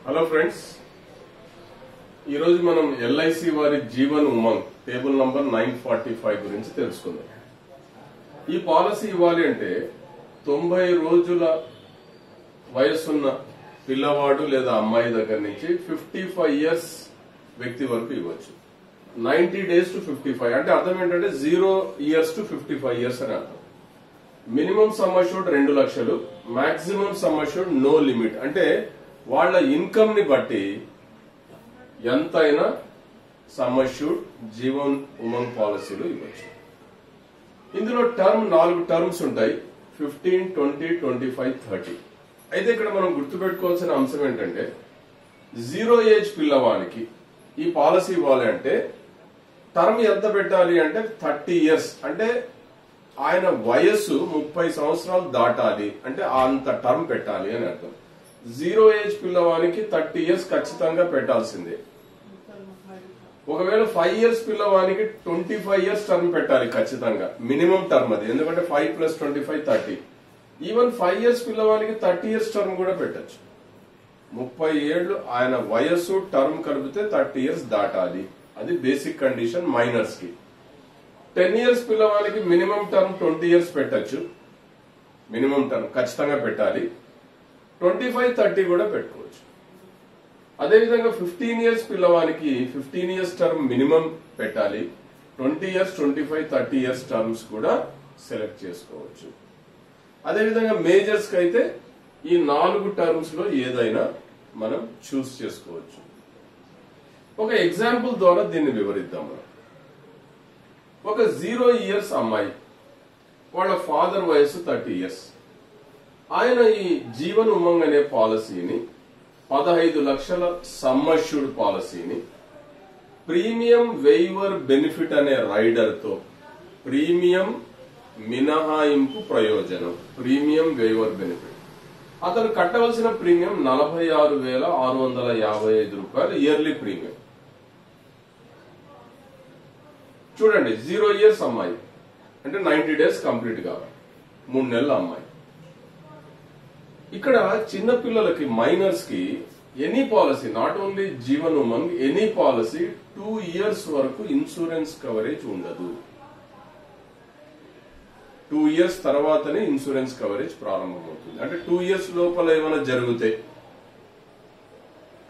Hello friends, ఈరోజు మనం LIC వారి జీవన్ ఉమంగ్ టేబుల్ నంబర్ 945 గురించి తెలుసుకుందాం. ఈ పాలసీ ఇవ్వాలి అంటే 90 రోజుల వయసున్న పిల్లవాడు లేదా అమ్మాయి దగ్గర నుంచి 55 ఇయర్స్ వ్యక్తి వరకు ఇవ్వచ్చు. 90 days to 55 అంటే అర్థం ఏంటంటే 0 years to 55 years అని అర్థం. మినిమం సమ్ అష్యూర్డ్ 2 లక్షలు, maximum sum assured no limit అంటే వాళ్ళ ఇన్కమ్ ని బట్టి ఎంతైనా సమ్ అష్యూర్డ్ జీవన్ ఉమంగ్ పాలసీలు ఇవ్వచ్చు. ఇందులో టర్మ్ 4 టర్మ్స్ ఉంటాయి, 15, 20, 25, 30. అయితే ఇక్కడ మనం గుర్తుపెట్టుకోవాల్సిన అంశం ఏంటంటే 0 ఏజ్ పిల్లవానికి ఈ పాలసీ ఇవ్వాలి అంటే టర్మ్ ఎంత పెట్టాలి అంటే 30 years అంటే ఆయన వయస్సు 30 సంవత్సరాలు దాటాలి అంటే అంత టర్మ్ పెట్టాలి అని అర్థం. 0 ఏజ్ పిల్లవానికి 30 years ఖచ్చితంగా పెట్టాల్సిందే. ఒకవేళ 5 years పిల్లవానికి 25 years టర్మ్ పెట్టాలి ఖచ్చితంగా, మినిమం టర్మ్ అది. ఎందుకంటే 5 + 25 30. ఈవెన్ 5 years పిల్లవానికి 30 years టర్మ్ కూడా పెట్టచ్చు. 30 ఏళ్లు ఆయన వయస్సు టర్మ్ కలిపితే 30 years దాటాలి, అది బేసిక్ కండిషన్ మైనర్స్ కి. 10 years పిల్లవానికి మినిమం టర్మ్ 20 years పెట్టచ్చు, మినిమం టర్మ్ ఖచ్చితంగా పెట్టాలి. 25, 30 కూడా పెట్టుకోవచ్చు. అదేవిధంగా 15 years పిల్లవానికి 15 years టర్మ్ మినిమం పెట్టాలి. 20 years, 25, 30 years టర్మ్స్ కూడా సెలెక్ట్ చేసుకోవచ్చు. అదేవిధంగా మేజర్స్ కి అయితే ఈ 4 టర్మ్స్ లో ఏదైనా మనం చూస్ చేసుకోవచ్చు. ఒక ఎగ్జాంపుల్ ద్వారా దీన్ని వివరిద్దాం. మనం ఒక 0 years అమ్మాయి, వాళ్ళ ఫాదర్ వయసు 30 years. ఆయన ఈ జీవన్ ఉమంగ్ అనే పాలసీని 15 లక్షల సమ్ అష్యూర్డ్ పాలసీని ప్రీమియం వెయివర్ బెనిఫిట్ అనే రైడర్ తో ప్రీమియం మినహాయింపు ప్రయోజనం, ప్రీమియం వెయివర్ బెనిఫిట్, అతను కట్టవలసిన ప్రీమియం 46,655 రూపాయలు ఇయర్లీ ప్రీమియం. చూడండి, 0 years అమ్మాయి అంటే 90 days కంప్లీట్ కావాలి, 3 నెలల అమ్మాయి. ఇక్కడ చిన్న పిల్లలకి, మైనర్స్ కి any policy, not only Jeevan Umang, any policy 2 years వరకు ఇన్సూరెన్స్ కవరేజ్ ఉండదు. 2 years తర్వాతనే ఇన్సూరెన్స్ కవరేజ్ ప్రారంభమవుతుంది. అంటే 2 years లోపల ఏమైనా జరిగితే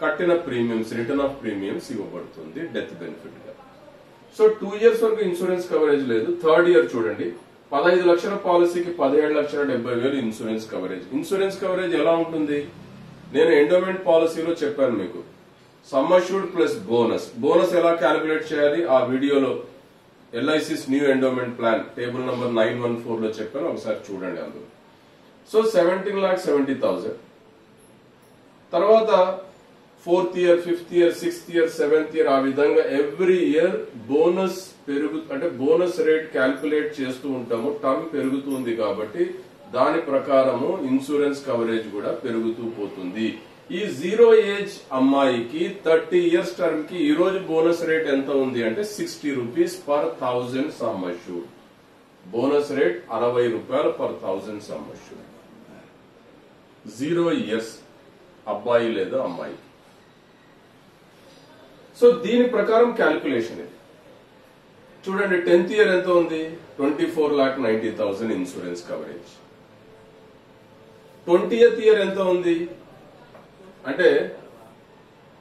కట్టిన ప్రీమియమ్స్, రిటర్న్ ఆఫ్ ప్రీమియమ్స్ ఇవ్వబడుతుంది డెత్ బెనిఫిట్ గా. సో 2 years వరకు ఇన్సూరెన్స్ కవరేజ్ లేదు. 3rd year చూడండి, 15 లక్షల పాలసీకి 17,70,000 ఇన్సూరెన్స్ కవరేజ్. ఇన్సూరెన్స్ కవరేజ్ ఎలా ఉంటుంది? నేను ఎండోమెంట్ పాలసీలో చెప్పాను మీకు, sum assured plus bonus. Bonus ఎలా క్యాలిక్యులేట్ చేయాలి ఆ వీడియోలో LICs new endowment plan table number 914 లో చెప్పాను, ఒకసారి చూడండి అందులో. సో 17,70,000. తర్వాత 4th year, 5th year, 6th year, 7th year, ఆ విధంగా ఎవ్రీ ఇయర్ బోనస్ అంటే బోనస్ రేట్ క్యాల్కులేట్ చేస్తూ ఉంటాము. టర్మ్ పెరుగుతుంది కాబట్టి దాని ప్రకారము ఇన్సూరెన్స్ కవరేజ్ కూడా పెరుగుతూ పోతుంది. ఈ 0 ఏజ్ అమ్మాయికి 30 years టర్మ్ కి ఈ రోజు బోనస్ రేట్ ఎంత ఉంది అంటే 60 rupees per 1000 sum assured. Bonus rate 60 రూపాయలు పర్ 1000 సమ్ అష్యూర్డ్. 0 years అబ్బాయి లేదా అమ్మాయి. సో దీని ప్రకారం క్యాల్కులేషన్ ఇది. చూడండి, 10th year ఎంత ఉంది? 24,90,000 ఇన్సూరెన్స్ కవరేజ్. 20th year ఎంత ఉంది అంటే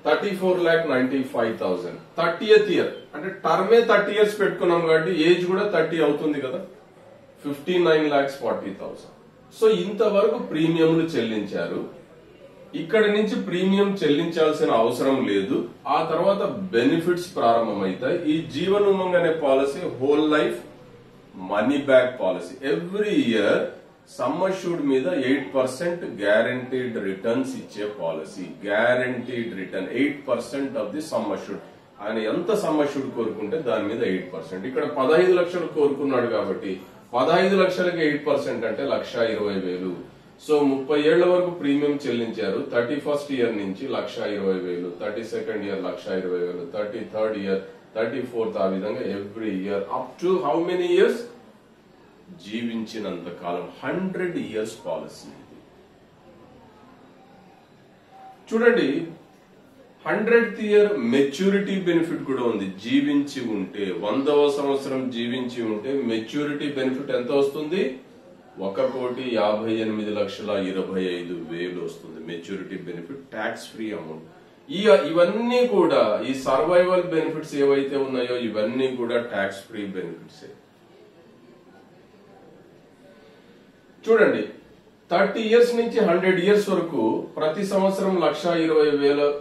34,95,000. 30th year అంటే టర్మే 30 years పెట్టుకున్నాం కాబట్టి ఏజ్ కూడా 30 అవుతుంది కదా, 59,40,000. సో ఇంతవరకు ప్రీమియంలు చెల్లించారు. ఇక్కడ నుంచి ప్రీమియం చెల్లించాల్సిన అవసరం లేదు. ఆ తర్వాత బెనిఫిట్స్ ప్రారంభమవుతాయి. ఈ జీవన్ ఉమంగ్ అనే policy whole life money back policy. Every year sum assured మీద 8% గ్యారంటీడ్ రిటర్న్స్ ఇచ్చే policy. Guaranteed return 8% of the sum assured. ఆయన ఎంత సమ్ అష్యూర్డ్ కోరుకుంటే దాని మీద 8%. ఇక్కడ 15 లక్షలు కోరుకున్నాడు కాబట్టి 15 లక్షలకి 8% అంటే 1,20,000. సో 30 ఏళ్ల వరకు ప్రీమియం చెల్లించారు. 31st year నుంచి 1,20,000, 32nd year 1,20,000, 33rd year, 34th, ఆ విధంగా every year up to how many years? జీవించినంత కాలం, 100 years పాలసీ. చూడండి, 100th ఇయర్ మెచ్యూరిటీ బెనిఫిట్ కూడా ఉంది. జీవించి ఉంటే 100వ సంవత్సరం జీవించి ఉంటే మెచ్యూరిటీ బెనిఫిట్ ఎంత వస్తుంది? 1,58,25,000 వస్తుంది maturity benefit, tax free amount. ఇవన్నీ కూడా ఈ సర్వైవల్ బెనిఫిట్స్ ఏవైతే ఉన్నాయో ఇవన్నీ కూడా ట్యాక్స్ ఫ్రీ బెనిఫిట్స్. చూడండి, 30 ఇయర్స్ నుంచి 100 ఇయర్స్ వరకు ప్రతి సంవత్సరం 1,20,000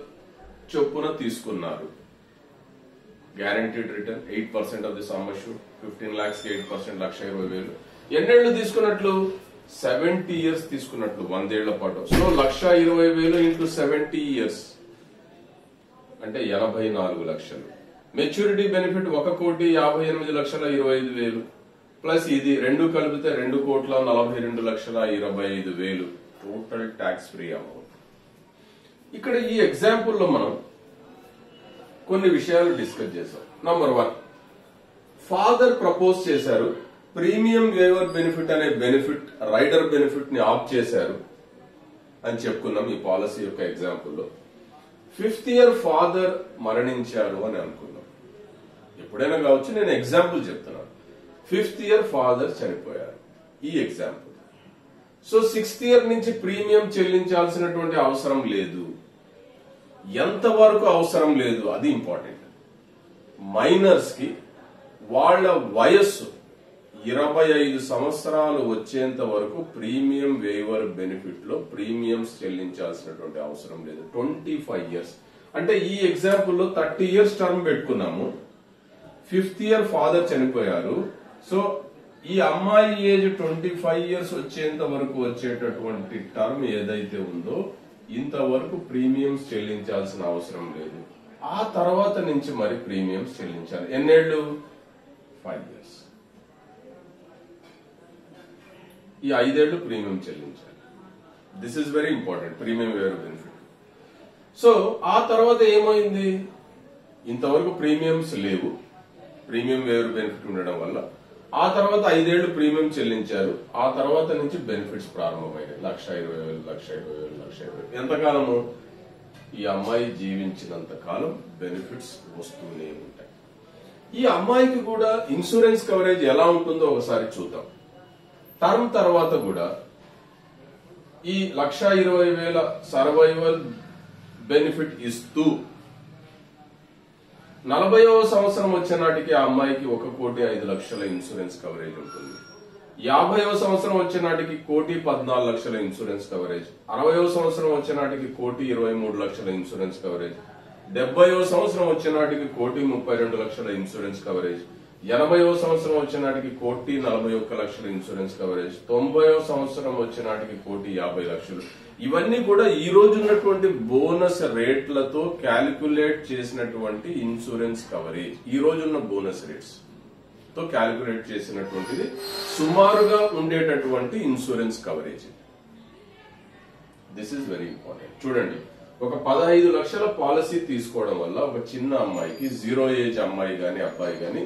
చొప్పున తీసుకున్నారు. Guaranteed return 8% of the sum assured, 15 lakhs 8%, 1,20,000. ఎన్నేళ్లు తీసుకున్నట్లు? 70 ఇయర్స్ తీసుకున్నట్లు, 100 ఏళ్ల పాటు. సో 1,20,000 ఇంటూ 70 ఇయర్స్ అంటే 84 లక్షలు. మెచ్యూరిటీ బెనిఫిట్ 1,58,25,000 ప్లస్ ఇది రెండు కలిపితే 2,42,25,000 టోటల్ ట్యాక్స్ ఫ్రీ అమౌంట్. ఇక్కడ ఈ ఎగ్జాంపుల్ లో మనం కొన్ని విషయాలు డిస్కస్ చేసాం. నంబర్ 1, ఫాదర్ ప్రపోజ్ చేశారు, ప్రీమియం వేవర్ బెనిఫిట్ అనే బెనిఫిట్, రైడర్ బెనిఫిట్ ని ఆఫ్ చేశారు అని చెప్పుకున్నాం ఈ పాలసీ యొక్క ఎగ్జాంపుల్ లో. 5th ఇయర్ ఫాదర్ మరణించారు అని అనుకున్నాం. ఎప్పుడైనా కావచ్చు, నేను ఎగ్జాంపుల్ చెప్తున్నాను. 5th ఇయర్ ఫాదర్ చనిపోయారు ఈ ఎగ్జాంపుల్. సో 6th ఇయర్ నుంచి ప్రీమియం చెల్లించాల్సినటువంటి అవసరం లేదు. ఎంతవరకు అవసరం లేదు అది ఇంపార్టెంట్. మైనర్స్ కి వాళ్ళ వయస్సు 25 సంవత్సరాలు వచ్చేంత వరకు ప్రీమియం వేవర్ బెనిఫిట్ లో ప్రీమియంస్ చెల్లించాల్సినటువంటి అవసరం లేదు. 25 ఇయర్స్ అంటే ఈ ఎగ్జాంపుల్ లో 30 ఇయర్స్ టర్మ్ పెట్టుకున్నాము. 5th ఇయర్ ఫాదర్ చనిపోయారు. సో ఈ అమ్మాయి ఏజ్ 25 ఇయర్స్ వచ్చేంత వరకు వచ్చేటటువంటి టర్మ్ ఏదైతే ఉందో ఇంతవరకు ప్రీమియంస్ చెల్లించాల్సిన అవసరం లేదు. ఆ తర్వాత నుంచి మరి ప్రీమియంస్ చెల్లించాలి. ఎన్నేళ్లు? 5 ఇయర్స్. ఈ 5 ఏళ్లు ప్రీమియం చెల్లించాలి. This is very important, premium waiver benefit. So ఆ తర్వాత ఏమైంది? ఇంతవరకు ప్రీమియంస్ లేవు, ప్రీమియం వేవర్ బెనిఫిట్ ఉండడం వల్ల. ఆ తర్వాత 5 ఏళ్లు ప్రీమియం చెల్లించారు. ఆ తర్వాత నుంచి బెనిఫిట్స్ ప్రారంభమైనాయి. 1,20,000, 1,20,000, 1,20,000. ఎంతకాలము? ఈ అమ్మాయి జీవించినంత కాలం బెనిఫిట్స్ వస్తూనే ఉంటాయి. ఈ అమ్మాయికి కూడా ఇన్సూరెన్స్ కవరేజ్ ఎలా ఉంటుందో ఒకసారి చూద్దాం. టర్మ్ తర్వాత కూడా ఈ 1,20,000 సర్వైవల్ బెనిఫిట్ ఇస్తూ 40వ సంవత్సరం వచ్చే నాటికి ఆ అమ్మాయికి 1,05,00,000 ఇన్సూరెన్స్ కవరేజ్ ఉంటుంది. 50వ సంవత్సరం వచ్చే నాటికి 1,14,00,000 ఇన్సూరెన్స్ కవరేజ్. 60వ సంవత్సరం వచ్చే నాటికి 1,23,00,000 ఇన్సూరెన్స్ కవరేజ్. 70వ సంవత్సరం వచ్చే నాటికి 1,32,00,000 ఇన్సూరెన్స్ కవరేజ్. 80వ సంవత్సరం వచ్చే నాటికి 1,41,00,000 ఇన్సూరెన్స్ కవరేజ్. 90వ సంవత్సరం వచ్చే నాటికి 1,50,00,000. ఇవన్నీ కూడా ఈ రోజు ఉన్నటువంటి బోనస్ రేట్లతో క్యాలిక్యులేట్ చేసినటువంటి ఇన్సూరెన్స్ కవరేజ్. ఈ రోజున్న బోనస్ రేట్స్ తో క్యాలిక్యులేట్ చేసినటువంటిది సుమారుగా ఉండేటటువంటి insurance coverage. This is very important. చూడండి, ఒక 15 లక్షల పాలసీ తీసుకోవడం వల్ల ఒక చిన్న అమ్మాయికి, 0 ఏజ్ అమ్మాయి గాని అబ్బాయి గాని,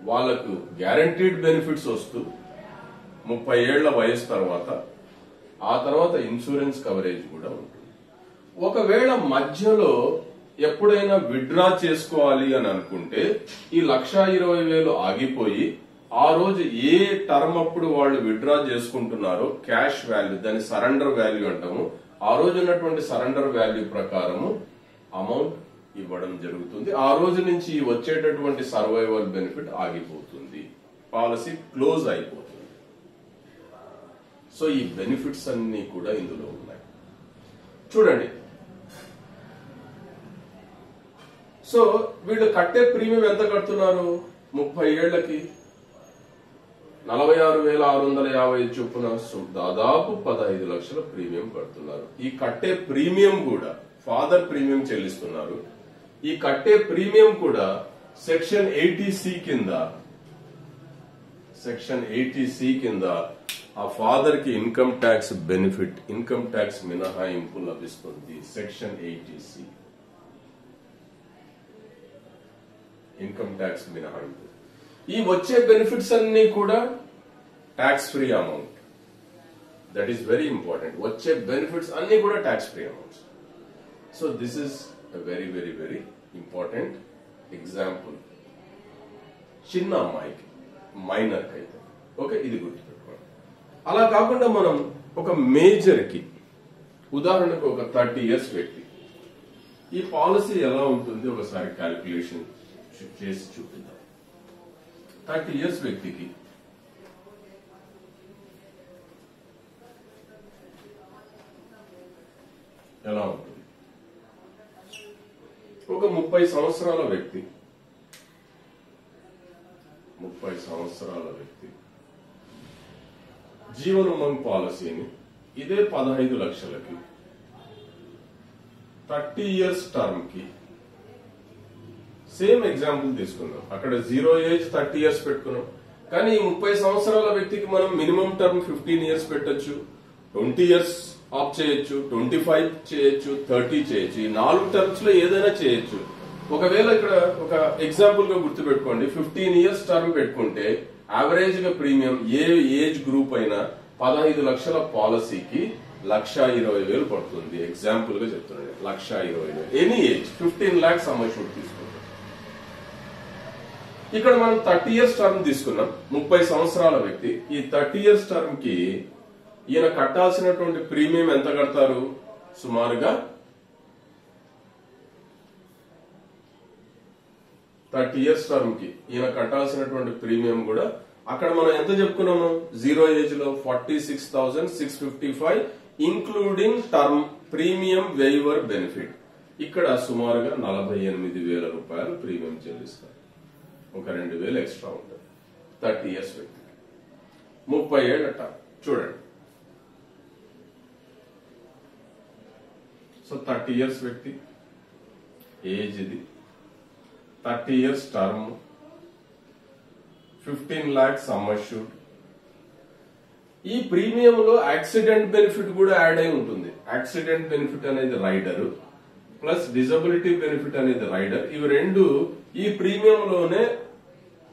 వాళ్లకు గ్యారంటీడ్ బెనిఫిట్స్ వస్తూ 30 ఏళ్ల వయసు తర్వాత ఆ తర్వాత ఇన్సూరెన్స్ కవరేజ్ కూడా ఉంటుంది. ఒకవేళ మధ్యలో ఎప్పుడైనా విత్డ్రా చేసుకోవాలి అని అనుకుంటే ఈ 1,20,000 ఆగిపోయి ఆ రోజు ఏ టర్మ్ అప్పుడు వాళ్ళు విత్డ్రా చేసుకుంటున్నారో క్యాష్ వాల్యూ, దాన్ని సరెండర్ వాల్యూ అంటాము. ఆ రోజు ఉన్నటువంటి సరెండర్ వాల్యూ ప్రకారము అమౌంట్ ఇవ్వడం జరుగుతుంది. ఆ రోజు నుంచి వచ్చేటటువంటి సర్వైవల్ బెనిఫిట్ ఆగిపోతుంది, పాలసీ క్లోజ్ అయిపోతుంది. సో ఈ బెనిఫిట్స్ అన్ని కూడా ఇందులో ఉన్నాయి. చూడండి, సో వీళ్ళు కట్టే ప్రీమియం ఎంత కడుతున్నారు? 30 ఏళ్లకి 46,650 చొప్పున దాదాపు 15 లక్షల ప్రీమియం కడుతున్నారు. ఈ కట్టే ప్రీమియం కూడా ఫాదర్ ప్రీమియం చెల్లిస్తున్నారు. ఈ కట్టే ప్రీమియం కూడా సెక్షన్ 80C కింద ఆ ఫాదర్ కి income tax benefit, income tax మినహాయింపు లభిస్తుంది. సెక్షన్ 80C ఇన్కమ్ ట్యాక్స్ మినహాయింపు. ఈ వచ్చే బెనిఫిట్స్ అన్ని కూడా tax free amount. That is very important. వచ్చే బెనిఫిట్స్ అన్ని కూడా tax free amounts. So this is very very very important example చిన్న అమ్మాయికి, మైనర్ కి అయితే. ఓకే, ఇది గుర్తుపెట్టుకోండి. అలా కాకుండా మనం ఒక మేజర్ కి, ఉదాహరణకు ఒక 30 years వ్యక్తి, ఈ పాలసీ ఎలా ఉంటుంది ఒకసారి క్యాల్కులేషన్ చేసి చూపిద్దాం. 30 years వ్యక్తికి ఎలా ఉంటుంది? ఒక 30 సంవత్సరాల వ్యక్తి, 30 సంవత్సరాల వ్యక్తి జీవన్ ఉమంగ్ పాలసీని ఇదే 15 లక్షలకి 30 years టర్మ్ కి, సేమ్ ఎగ్జాంపుల్ తీసుకుందాం. అక్కడ 0 ఏజ్ 30 years పెట్టుకున్నాం. కానీ ఈ 30 సంవత్సరాల వ్యక్తికి మనం మినిమం టర్మ్ 15 years పెట్టొచ్చు, 20 years ఆప్ చేయొచ్చు, 25 చేయొచ్చు, 30 చేయొచ్చు. ఈ 4 టర్మ్స్ లో ఏదైనా చేయొచ్చు. ఒకవేళ ఇక్కడ ఒక ఎగ్జాంపుల్ గా గుర్తుపెట్టుకోండి, 15 years టర్మ్ పెట్టుకుంటే యావరేజ్ గా ప్రీమియం ఏ ఏజ్ గ్రూప్ అయినా 15 లక్షల పాలసీకి 1,20,000 పడుతుంది. ఎగ్జాంపుల్ గా చెప్తున్నాను, 1,20,000. ఎనీ ఏజ్ 15 lakhs అమ్మషూట్ తీసుకుంటాం. ఇక్కడ మనం 30 years టర్మ్ తీసుకున్నాం. 30 సంవత్సరాల వ్యక్తి, ఈ 30 years టర్మ్ కి ఈయన కట్టాల్సినటువంటి ప్రీమియం ఎంత కడతారు? సుమారుగా 30 years టర్మ్ కి ఈయన కట్టాల్సినటువంటి ప్రీమియం కూడా అక్కడ మనం ఎంత చెప్పుకున్నాము? 0 ఏజ్ లో 46,655 including term premium waiver benefit. ఇక్కడ సుమారుగా 48,000 రూపాయలు ప్రీమియం చెల్లిస్తారు. ఒక 2,000 ఎక్స్ట్రా ఉంటుంది 30 years వ్యక్తికి. 30 ఏళ్ల టర్మ్ చూడండి. సో 30 years వ్యక్తి ఏజ్, ఇది 30 years టర్మ్, 15 lakhs అమ్మష్యూడ్. ఈ ప్రీమియం లో యాక్సిడెంట్ బెనిఫిట్ కూడా యాడ్ అయి ఉంటుంది. యాక్సిడెంట్ బెనిఫిట్ అనేది రైడర్ ప్లస్ డిజబిలిటీ బెనిఫిట్ అనేది రైడర్, ఇవి రెండు ఈ ప్రీమియం లోనే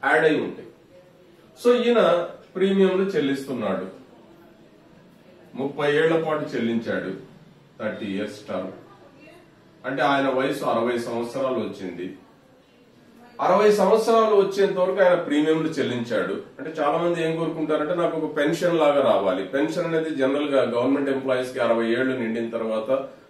యాడ్ అయి ఉంటాయి. సో ఈయన ప్రీమియంలు చెల్లిస్తున్నాడు, 30 ఏళ్ల పాటు చెల్లించాడు. 30 years టర్మ్ అంటే ఆయన వయసు 60 సంవత్సరాలు వచ్చింది. 60 సంవత్సరాలు వచ్చేంత వరకు ఆయన ప్రీమియంలు చెల్లించాడు. అంటే చాలా మంది ఏం కోరుకుంటారంటే నాకు ఒక పెన్షన్ లాగా రావాలి. పెన్షన్ అనేది జనరల్ గా గవర్నమెంట్ ఎంప్లాయీస్ కి 60 ఏళ్లు నిండిన తర్వాత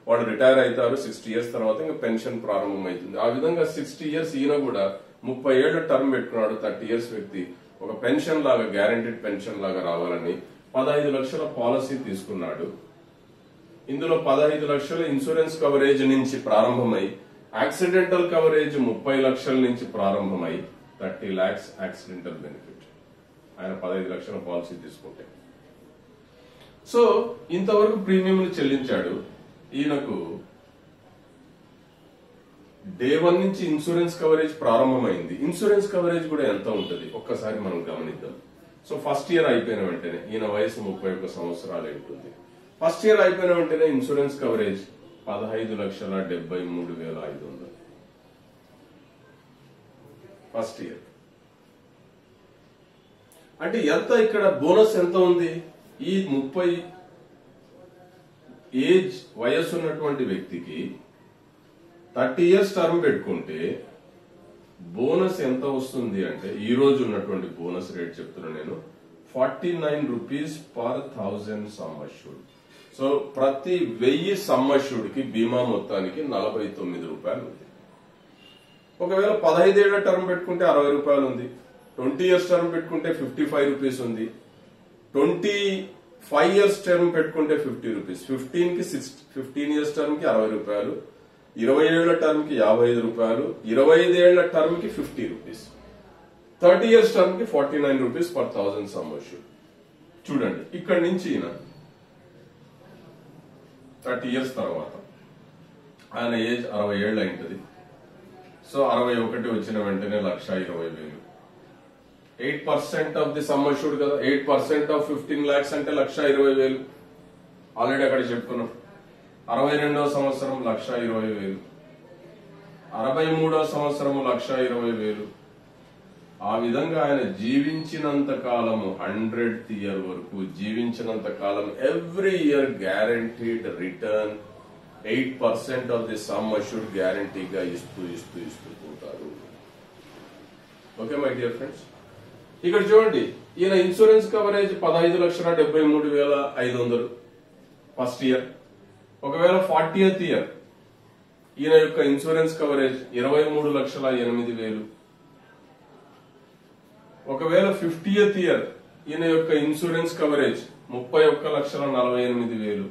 వాళ్ళు రిటైర్ అవుతారు. 60 years తర్వాత ఇంకా పెన్షన్ ప్రారంభమవుతుంది. ఆ విధంగా 60 years ఈయన కూడా 30 ఏళ్ల టర్మ్ పెట్టుకున్నాడు. 30 years వ్యక్తి ఒక పెన్షన్ లాగా, గ్యారంటీడ్ పెన్షన్ లాగా రావాలని 15 లక్షల పాలసీ తీసుకున్నాడు. ఇందులో 15 లక్షల ఇన్సూరెన్స్ కవరేజ్ నుంచి ప్రారంభమై యాక్సిడెంటల్ కవరేజ్ 30 లక్షల నుంచి ప్రారంభమై 30 lakhs యాక్సిడెంటల్ బెనిఫిట్ ఆయన 15 లక్షల పాలసీ తీసుకుంటే. సో ఇంతవరకు ప్రీమియంలు చెల్లించాడు. ఈయనకు డే 1 నుంచి ఇన్సూరెన్స్ కవరేజ్ ప్రారంభమైంది. ఇన్సూరెన్స్ కవరేజ్ కూడా ఎంత ఉంటుంది ఒక్కసారి మనం గమనిద్దాం. సో ఫస్ట్ ఇయర్ అయిపోయిన వెంటనే ఈయన వయసు 31 సంవత్సరాలు ఉంటుంది. ఫస్ట్ ఇయర్ అయిపోయిన వెంటనే ఇన్సూరెన్స్ కవరేజ్ 15,73,500 ఫస్ట్ ఇయర్. అంటే ఎంత ఇక్కడ బోనస్ ఎంత ఉంది? ఈ 30 ఏజ్ వయస్సు ఉన్నటువంటి వ్యక్తికి 30 years టర్మ్ పెట్టుకుంటే బోనస్ ఎంత వస్తుంది అంటే, ఈ రోజు ఉన్నటువంటి బోనస్ రేట్ చెప్తున్నా నేను, 49 rupees per 1000 sum assured. So ప్రతి 1000 సమ్ అష్యూర్డ్ కి బీమా మొత్తానికి 49 రూపాయలు ఉంది. ఒకవేళ 15 ఏళ్ల టర్మ్ పెట్టుకుంటే 60 రూపాయలు ఉంది. 20 years టర్మ్ పెట్టుకుంటే 55 rupees ఉంది. 25 years టర్మ్ పెట్టుకుంటే 50 rupees. 15 years టర్మ్ కి 60 రూపాయలు, 20 ఏళ్ల టర్మ్ కి 55 రూపాయలు, 25 ఏళ్ల టర్మ్ కి 50 rupees, 30 years టర్మ్ కి 49 rupees per 1000 సమ్ అష్యూర్డ్. చూడండి, ఇక్కడి నుంచి 30 years తర్వాత ఆయన ఏజ్ 60 ఏళ్ళు అయింటది. సో 61 వచ్చిన వెంటనే 1,20,000. 8% ఆఫ్ ది సమ్ అష్యూర్డ్ కదా, 8% ఆఫ్ 15 lakhs అంటే 1,20,000. ఆల్రెడీ అక్కడ చెప్పుకున్నాం. 62వ సంవత్సరం 1,20,000, 63వ సంవత్సరం 1,20,000. ఆ విధంగా ఆయన జీవించినంత కాలము 100th year వరకు జీవించినంత కాలం every year guaranteed return 8% of the sum assured గ్యారంటీగా ఇస్తూ ఇస్తూ ఇస్తూ పోతారు. ఓకే మై డియర్ ఫ్రెండ్స్, ఇక్కడ చూడండి, ఈయన ఇన్సూరెన్స్ కవరేజ్ 15,73,500 ఫస్ట్ ఇయర్. ఒకవేళ 40th ఇయర్ ఈయన యొక్క ఇన్సూరెన్స్ కవరేజ్ 23,08,000. ఒకవేళ 50th ఇయర్ ఈయన యొక్క ఇన్సూరెన్స్ కవరేజ్ 31,48,000.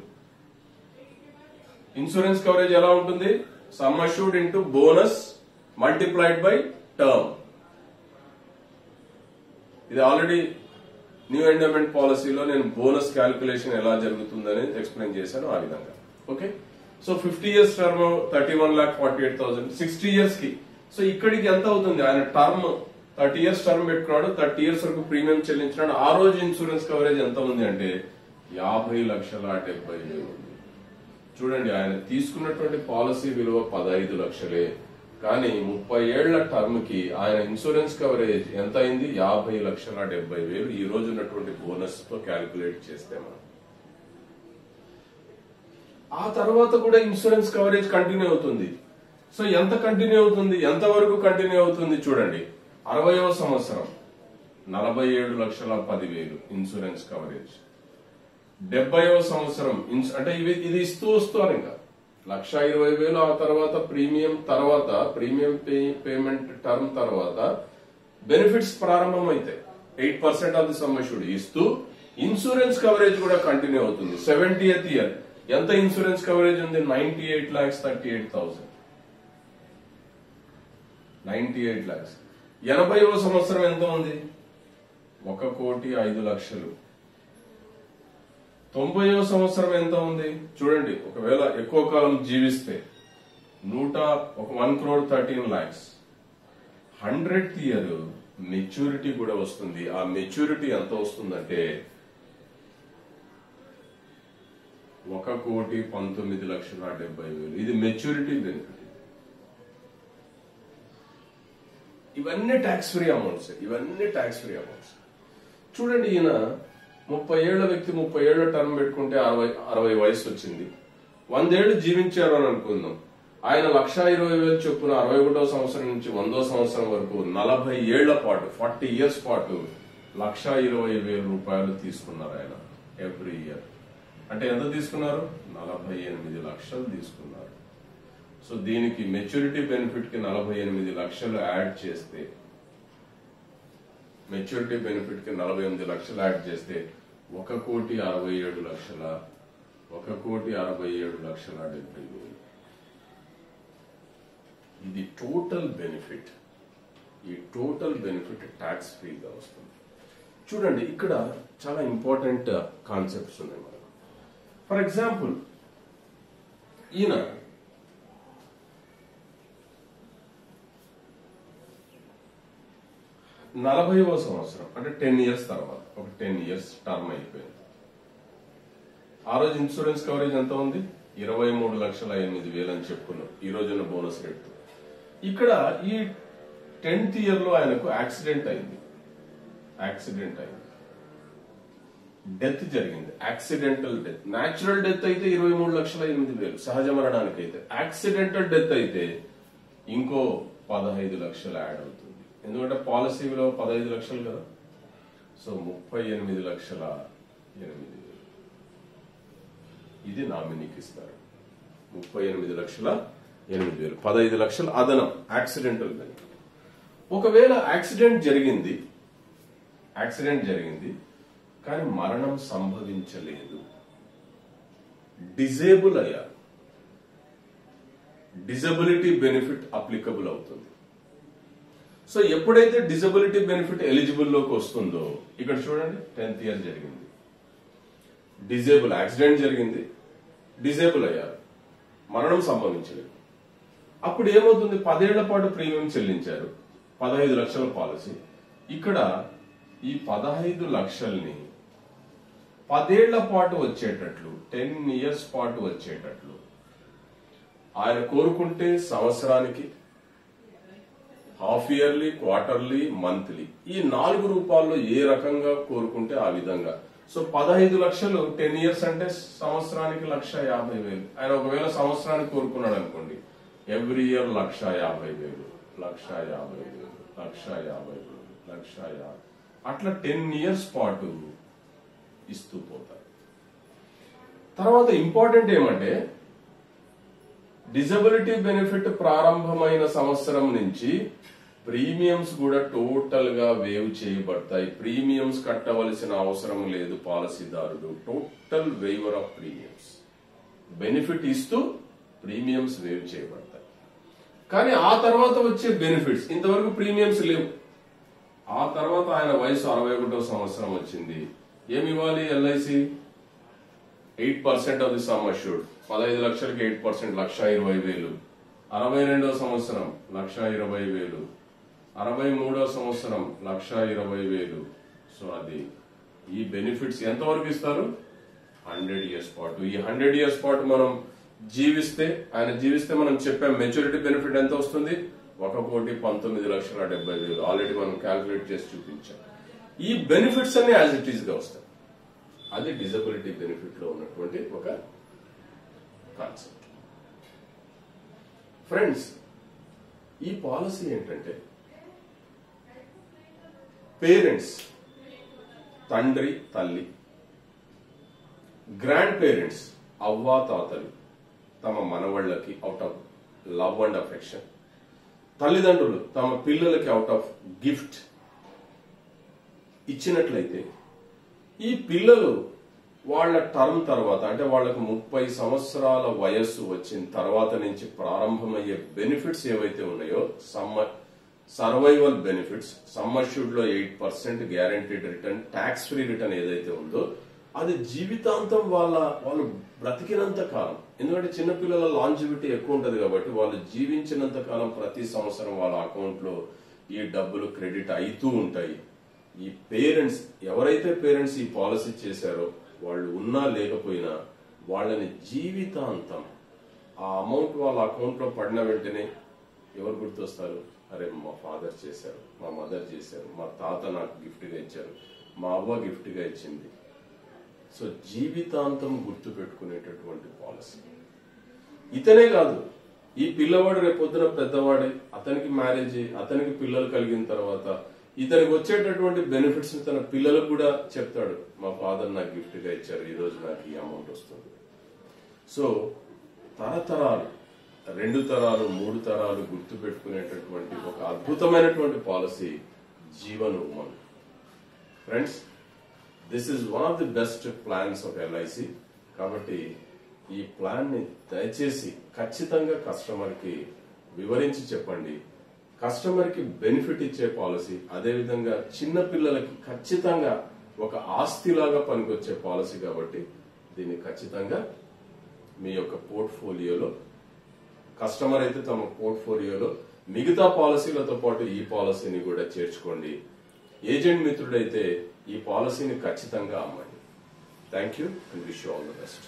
ఇన్సూరెన్స్ కవరేజ్ ఎలా ఉంటుంది? Sum assured into bonus multiplied by term. ఇది ఆల్రెడీ న్యూ ఎండోమెంట్ పాలసీలో నేను బోనస్ క్యాల్కులేషన్ ఎలా జరుగుతుందని ఎక్స్ప్లెయిన్ చేశాను ఆ విధంగా. Okay, so 50 years term 31,48,000. 60 years కి సో ఇక్కడికి ఎంత అవుతుంది? ఆయన టర్మ్ 30 years టర్మ్ పెట్టుకున్నాడు, 30 years వరకు ప్రీమియం చెల్లించినాడు. ఆ రోజు ఇన్సూరెన్స్ కవరేజ్ ఎంత ఉంది అంటే 50,70,000 ఉంది. చూడండి, ఆయన తీసుకున్నటువంటి పాలసీ విలువ 15 లక్షలే, కానీ 30 ఏళ్ల టర్మ్ కి ఆయన ఇన్సూరెన్స్ కవరేజ్ ఎంత అయింది? 50,70,000 ఈ రోజు ఉన్నటువంటి బోనస్ తో క్యాల్కులేట్ చేస్తే మనం. ఆ తర్వాత కూడా ఇన్సూరెన్స్ కవరేజ్ కంటిన్యూ అవుతుంది. సో ఎంత కంటిన్యూ అవుతుంది? ఎంత వరకు కంటిన్యూ అవుతుంది? చూడండి, 60వ సంవత్సరం 47,10,000 ఇన్సూరెన్స్ కవరేజ్. 70వ సంవత్సరం అంటే ఇది ఇస్తూ వస్తారు ఇంకా 1,20,000. ఆ తర్వాత ప్రీమియం పేమెంట్ టర్మ్ తర్వాత బెనిఫిట్స్ ప్రారంభం అయితే 8% ఆఫ్ ది సమ్ అష్యూర్డ్ ఇస్తూ ఇన్సూరెన్స్ కవరేజ్ కూడా కంటిన్యూ అవుతుంది. 70th ఇయర్ ఎంత ఇన్సూరెన్స్ కవరేజ్ ఉంది? 98,38,000. 98 lakhs. 80వ సంవత్సరం ఎంత ఉంది? 1,05,00,000. 90వ సంవత్సరం ఎంత ఉంది? చూడండి, ఒకవేళ ఎక్కువ కాలం జీవిస్తే 1,13 lakhs. 100th ఇయర్ మెచ్యూరిటీ కూడా వస్తుంది. ఆ మెచ్యూరిటీ ఎంత వస్తుందంటే 1,19,70,000. ఇది మెచ్యూరిటీ బెనిఫిట్. ఇవన్నీ ట్యాక్స్ ఫ్రీ అమౌంట్స్. చూడండి, ఈయన 30 ఏళ్ల వ్యక్తి 30 ఏళ్ల టర్మ్ పెట్టుకుంటే 60 వయసు వచ్చింది. 100 ఏళ్లు జీవించారు అని అనుకుందాం. ఆయన 1,20,000 చొప్పున 61వ సంవత్సరం నుంచి 100వ సంవత్సరం వరకు 40 ఏళ్ల పాటు 40 years పాటు 1,20,000 తీసుకున్నారు ఆయన ఎవ్రీ ఇయర్. అంటే ఎంత తీసుకున్నారు? 48 లక్షలు తీసుకున్నారు. సో దీనికి మెచ్యూరిటీ బెనిఫిట్ కి 48 లక్షలు యాడ్ చేస్తే 1,67,70,000. ఇది టోటల్ బెనిఫిట్. ఈ టోటల్ బెనిఫిట్ ట్యాక్స్ ఫ్రీగా వస్తుంది. చూడండి, ఇక్కడ చాలా ఇంపార్టెంట్ కాన్సెప్ట్స్ ఉన్నాయి మనకు. ఫర్ ఎగ్జాంపుల్, ఈయన 40వ సంవత్సరం అంటే 10 years తర్వాత, ఒక 10 years టర్మ్ అయిపోయింది. ఆ రోజు ఇన్సూరెన్స్ కవరేజ్ ఎంత ఉంది? 23,08,000 అని చెప్పుకున్నాం ఈ రోజున్న బోనస్ రేట్. ఇక్కడ ఈ 10th ఇయర్ లో ఆయనకు యాక్సిడెంట్ అయింది. డెత్ జరిగింది. Accidental death. న్యాచురల్ డెత్ అయితే 23,08,000 సహజ మరణానికి అయితే. యాక్సిడెంటల్ డెత్ అయితే ఇంకో 15 లక్షలు యాడ్ అవుతుంది. ఎందుకంటే పాలసీ విలువ 15 లక్షలు కదా. సో 38,08,000 ఇది నామినీకి ఇస్తారు. 38,08,000, 15 లక్షలు అదనం యాక్సిడెంటల్ బెనిఫిట్. ఒకవేళ యాక్సిడెంట్ జరిగింది కానీ మరణం సంభవించలేదు, డిజేబుల్ అయ్యారు, డిజబిలిటీ బెనిఫిట్ అప్లికబుల్ అవుతుంది. సో ఎప్పుడైతే డిజబిలిటీ బెనిఫిట్ ఎలిజిబుల్ లోకి వస్తుందో, ఇక్కడ చూడండి 10th ఇయర్ జరిగింది, డిజేబుల్, యాక్సిడెంట్ జరిగింది, డిజేబుల్ అయ్యారు, మరణం సంభవించలేదు. అప్పుడు ఏమవుతుంది? 10 ఏళ్ల పాటు ప్రీమియం చెల్లించారు, 15 లక్షల పాలసీ. ఇక్కడ ఈ 15 లక్షల్ని 10 ఏళ్ల పాటు వచ్చేటట్లు, 10 years పాటు వచ్చేటట్లు ఆయన కోరుకుంటే సంవత్సరానికి, హాఫ్ ఇయర్లీ, క్వార్టర్లీ, మంత్లీ, ఈ 4 రూపాల్లో ఏ రకంగా కోరుకుంటే ఆ విధంగా. సో 15 లక్షలు 10 ఇయర్స్ అంటే సంవత్సరానికి 1,50,000. ఆయన ఒకవేళ సంవత్సరానికి కోరుకున్నాడు అనుకోండి, ఎవ్రీ ఇయర్ 1,50,000, 1,50,000, 1,50,000, 1,50,000 అట్లా 10 ఇయర్స్ పాటు ఇస్తూ పోతారు. తర్వాత ఇంపార్టెంట్ ఏమంటే డిజబిలిటీ బెనిఫిట్ ప్రారంభమైన సంవత్సరం నుంచి ప్రీమియమ్స్ కూడా టోటల్ గా వేవ్ చేయబడతాయి. ప్రీమియమ్స్ కట్టవలసిన అవసరం లేదు పాలసీదారుడు. Total waiver of premiums, benefit ఇస్తూ ప్రీమియమ్స్ వేవ్ చేయబడతాయి. కానీ ఆ తర్వాత వచ్చే బెనిఫిట్స్, ఇంతవరకు ప్రీమియమ్స్ లేవు. ఆ తర్వాత ఆయన వయసు 61వ సంవత్సరం వచ్చింది. ఏమి ఇవ్వాలి LIC? 8% of the sum assured. 15 లక్షలకి 8% 1,20,000. 62వ సంవత్సరం 1,20,000. 63వ సంవత్సరం 1,20,000. సో అది ఈ బెనిఫిట్స్ ఎంతవరకు ఇస్తారు? 100 ఇయర్స్ పాటు. ఈ 100 ఇయర్స్ పాటు మనం జీవిస్తే, ఆయన జీవిస్తే మనం చెప్పాం మెచ్యూరిటీ బెనిఫిట్ ఎంత వస్తుంది? 1,19,70,000. ఆల్రెడీ మనం క్యాల్కులేట్ చేసి చూపించాం. ఈ బెనిఫిట్స్ అన్ని యాజ్ ఇట్ ఈస్ గా వస్తాయి. అది డిజబిలిటీ బెనిఫిట్ లో ఉన్నటువంటి ఒక కాన్సెప్ట్. ఫ్రెండ్స్, ఈ పాలసీ ఏంటంటే పేరెంట్స్, తండ్రి తల్లి, గ్రాండ్ పేరెంట్స్ అవ్వా తాతలు తమ మనవళ్ళకి out of love and affection, తల్లిదండ్రులు తమ పిల్లలకి అవుట్ ఆఫ్ గిఫ్ట్ ఇచ్చినట్లయితే, ఈ పిల్లలు వాళ్ళ టర్మ్ తర్వాత అంటే వాళ్ళకు 30 సంవత్సరాల వయస్సు వచ్చిన తర్వాత నుంచి ప్రారంభమయ్యే బెనిఫిట్స్ ఏవైతే ఉన్నాయో, సర్వైవల్ బెనిఫిట్స్, సమ్ అష్యూర్డ్ లో 8% guaranteed return, tax free return ఏదైతే ఉందో అది జీవితాంతం వాళ్ళు బ్రతికినంత కాలం. ఎందుకంటే చిన్నపిల్లల లాంజివిటీ ఎక్కువ ఉంటది కాబట్టి వాళ్ళు జీవించినంత కాలం ప్రతి సంవత్సరం వాళ్ళ అకౌంట్ లో ఈ డబ్బులు క్రెడిట్ అవుతూ ఉంటాయి. ఈ పేరెంట్స్, ఎవరైతే పేరెంట్స్ ఈ పాలసీ చేశారో వాళ్ళు ఉన్నా లేకపోయినా వాళ్ళని జీవితాంతం ఆ అమౌంట్ వాళ్ళ అకౌంట్ లో పడిన వెంటనే ఎవరు గుర్తొస్తారు? అరే మా ఫాదర్ చేశారు, మా మదర్ చేశారు, మా తాత నాకు గిఫ్ట్ గా ఇచ్చారు, మా అవ్వ గిఫ్ట్ గా ఇచ్చింది. సో జీవితాంతం గుర్తు పెట్టుకునేటటువంటి పాలసీ. ఇతనే కాదు, ఈ పిల్లవాడు రేపొద్దున పెద్దవాడై అతనికి మ్యారేజ్, అతనికి పిల్లలు కలిగిన తర్వాత ఇతనికి వచ్చేటటువంటి బెనిఫిట్స్ తన పిల్లలకు కూడా చెప్తాడు, మా ఫాదర్ నాకు గిఫ్ట్ గా ఇచ్చారు, ఈ రోజు నాకు ఈ అమౌంట్ వస్తుంది. సో తరతరాలు, 2 తరాలు 3 తరాలు గుర్తు పెట్టుకునేటటువంటి ఒక అద్భుతమైనటువంటి policy Jeevan woman. Friends, this is one of the best plans of LIC. కాబట్టి ఈ ప్లాన్ ని దయచేసి ఖచ్చితంగా కస్టమర్ కి వివరించి చెప్పండి. కస్టమర్ కి బెనిఫిట్ ఇచ్చే పాలసీ, అదేవిధంగా చిన్న పిల్లలకి ఖచ్చితంగా ఒక ఆస్తిలాగా పనికొచ్చే పాలసీ. కాబట్టి దీన్ని ఖచ్చితంగా మీ యొక్క పోర్ట్ఫోలియోలో, కస్టమర్ అయితే తమ పోర్ట్ఫోలియోలో మిగతా పాలసీలతో పాటు ఈ పాలసీని కూడా చేర్చుకోండి. ఏజెంట్ మిత్రుడైతే ఈ పాలసీని ఖచ్చితంగా అమ్మండి. Thank you and wish you all the best.